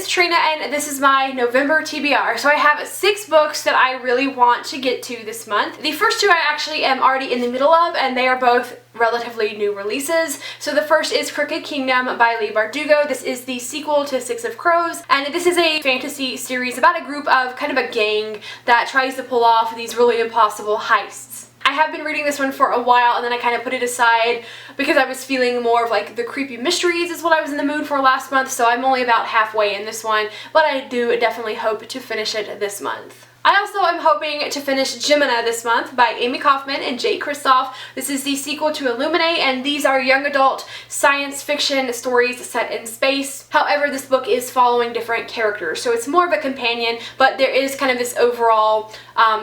is Trina and this is my November TBR. So I have 6 books that I really want to get to this month. The first 2 I actually am already in the middle of, and they are both relatively new releases. So the first is Crooked Kingdom by Leigh Bardugo. This is the sequel to Six of Crows, and this is a fantasy series about a group of kind of a gang that tries to pull off these really impossible heists. I have been reading this one for a while, and then I kind of put it aside because I was feeling more of like the creepy mysteries is what I was in the mood for last month, so I'm only about halfway in this one, but I do definitely hope to finish it this month. I also am hoping to finish Gemena this month by Amy Kaufman and Jay Kristoff. This is the sequel to Illuminate, and these are young adult science fiction stories set in space. However, this book is following different characters, so it's more of a companion, but there is kind of this overall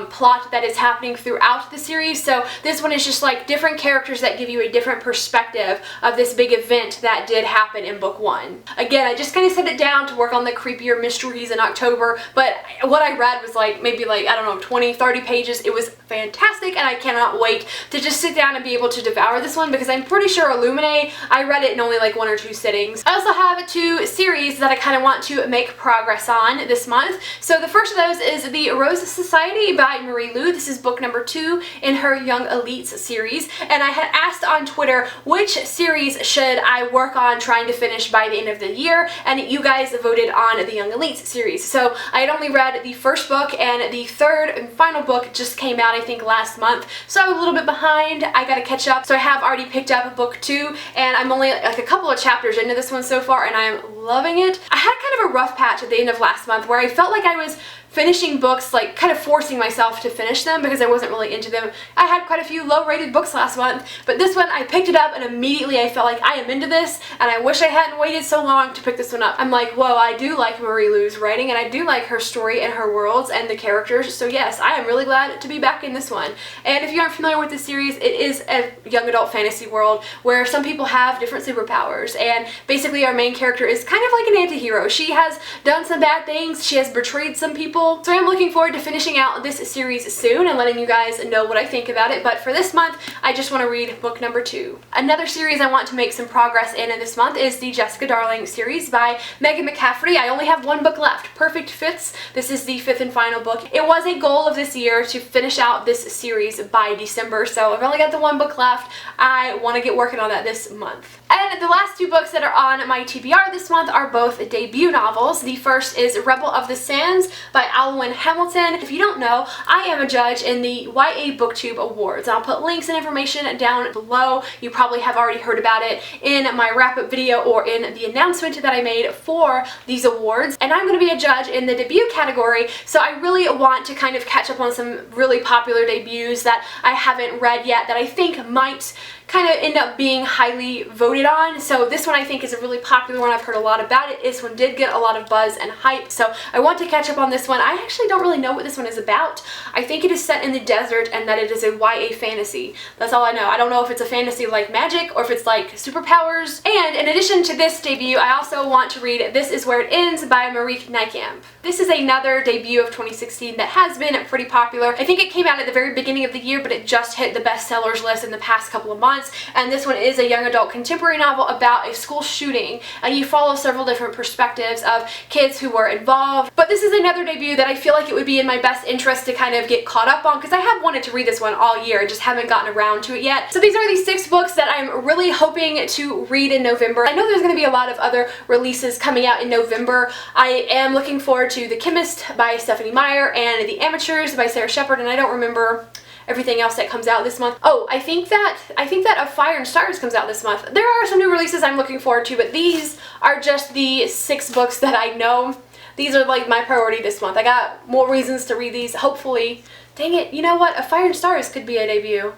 plot that is happening throughout the series. So this one is just like different characters that give you a different perspective of this big event that did happen in book 1. Again, I just kind of set it down to work on the creepier mysteries in October, but what I read was like maybe like, I don't know, 20, 30 pages. It was fantastic, and I cannot wait to just sit down and be able to devour this one because I'm pretty sure Illuminate, I read it in only like 1 or 2 sittings. I also have 2 series that I kind of want to make progress on this month. So the first of those is the Erosive Society by Marie Lu. This is book number 2 in her Young Elites series, and I had asked on Twitter which series should I work on trying to finish by the end of the year, and you guys voted on the Young Elites series. So I had only read the first book, and the third and final book just came out I think last month, so I'm a little bit behind. I gotta catch up. So I have already picked up book 2, and I'm only like a couple of chapters into this one so far, and I'm loving it. I had kind of a rough patch at the end of last month where I felt like I was finishing books, like kind of forcing myself to finish them because I wasn't really into them. I had quite a few low-rated books last month, but this one I picked it up and immediately I felt like I am into this, and I wish I hadn't waited so long to pick this one up. I'm like, whoa, I do like Marie Lu's writing, and I do like her story and her worlds and the characters, so yes, I am really glad to be back in this one. And if you aren't familiar with this series, it is a young adult fantasy world where some people have different superpowers, and basically our main character is kind of like an anti-hero. She has done some bad things, she has betrayed some people. So I'm looking forward to finishing out this series soon and letting you guys know what I think about it, but for this month, I just want to read book number 2. Another series I want to make some progress in this month is the Jessica Darling series by Megan McCaffrey. I only have 1 book left, Perfect Fifths. This is the 5th and final book. It was a goal of this year to finish out this series by December, so I've only got the 1 book left. I want to get working on that this month. And the last 2 books that are on my TBR this month are both debut novels. The first is Rebel of the Sands by Alwyn Hamilton. If you don't know, I am a judge in the YA BookTube Awards. I'll put links and information down below. You probably have already heard about it in my wrap-up video or in the announcement that I made for these awards. And I'm going to be a judge in the debut category, so I really want to kind of catch up on some really popular debuts that I haven't read yet that I think might kind of end up being highly voted on. So this one I think is a really popular one. I've heard a lot about it. This one did get a lot of buzz and hype, so I want to catch up on this one. I actually don't really know what this one is about. I think it is set in the desert and that it is a YA fantasy. That's all I know. I don't know if it's a fantasy like magic or if it's like superpowers. And in addition to this debut, I also want to read This Is Where It Ends by Marieke Nijkamp. This is another debut of 2016 that has been pretty popular. I think it came out at the very beginning of the year, but it just hit the bestsellers list in the past couple of months. And this one is a young adult contemporary novel about a school shooting, and you follow several different perspectives of kids who were involved. But this is another debut that I feel like it would be in my best interest to kind of get caught up on because I have wanted to read this one all year and just haven't gotten around to it yet. So these are the 6 books that I'm really hoping to read in November. I know there's going to be a lot of other releases coming out in November. I am looking forward to The Chemist by Stephanie Meyer and The Amateurs by Sarah Shepard, and I don't remember everything else that comes out this month. Oh, I think that A Fire and Stars comes out this month. There are some new releases I'm looking forward to, but these are just the 6 books that I know. These are like my priority this month. I got more reasons to read these, hopefully. Dang it, you know what? A Fire and Stars could be a debut.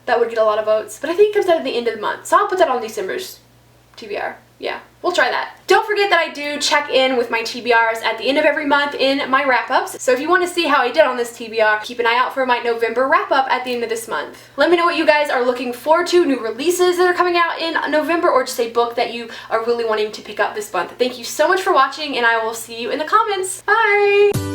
That would get a lot of votes, but I think it comes out at the end of the month, so I'll put that on December's TBR. Yeah, we'll try that. Don't forget that I do check in with my TBRs at the end of every month in my wrap-ups. So if you want to see how I did on this TBR, keep an eye out for my November wrap-up at the end of this month. Let me know what you guys are looking forward to, new releases that are coming out in November, or just a book that you are really wanting to pick up this month. Thank you so much for watching, and I will see you in the comments. Bye!